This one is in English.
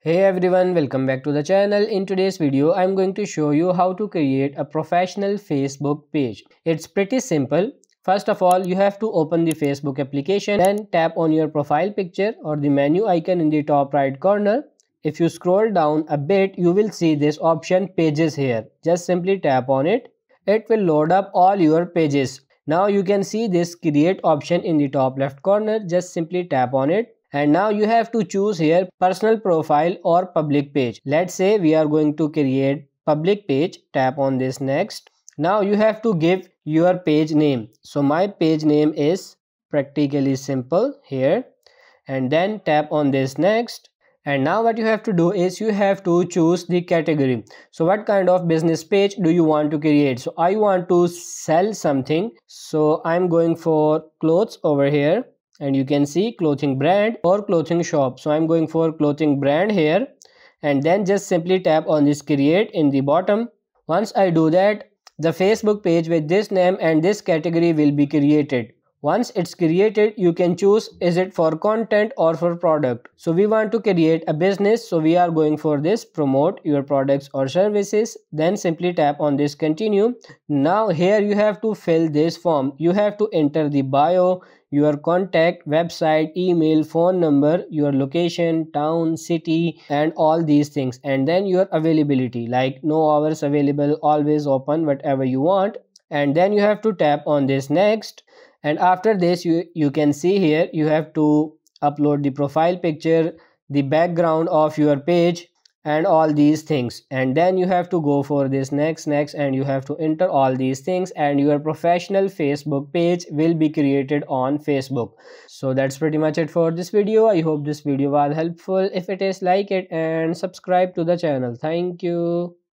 Hey everyone, welcome back to the channel. In today's video, I'm going to show you how to create a professional Facebook page. It's pretty simple. First of all, you have to open the Facebook application, then tap on your profile picture or the menu icon in the top right corner. If you scroll down a bit, you will see this option Pages here. Just simply tap on it. It will load up all your pages. Now you can see this create option in the top left corner. Just simply tap on it. And now you have to choose here personal profile or public page. Let's say we are going to create public page. Tap on this next. Now you have to give your page name. So my page name is Practically Simple here. And then tap on this next. And now what you have to do is you have to choose the category. So what kind of business page do you want to create? So I want to sell something. So I'm going for clothes over here. And you can see clothing brand or clothing shop. So I'm going for clothing brand here, and then just simply tap on this create in the bottom. Once I do that, the Facebook page with this name and this category will be created. Once it's created, you can choose is it for content or for product. So we want to create a business, so we are going for this promote your products or services. Then simply tap on this continue. Now here you have to fill this form. You have to enter the bio, your contact, website, email, phone number, your location, town, city, and all these things, and then your availability like no hours available, always open, whatever you want. And then you have to tap on this next. And after this you can see here you have to upload the profile picture, the background of your page, and all these things. And then you have to go for this next, and you have to enter all these things, and your professional Facebook page will be created on Facebook. So that's pretty much it for this video. I hope this video was helpful. If it is, like it and subscribe to the channel. Thank you.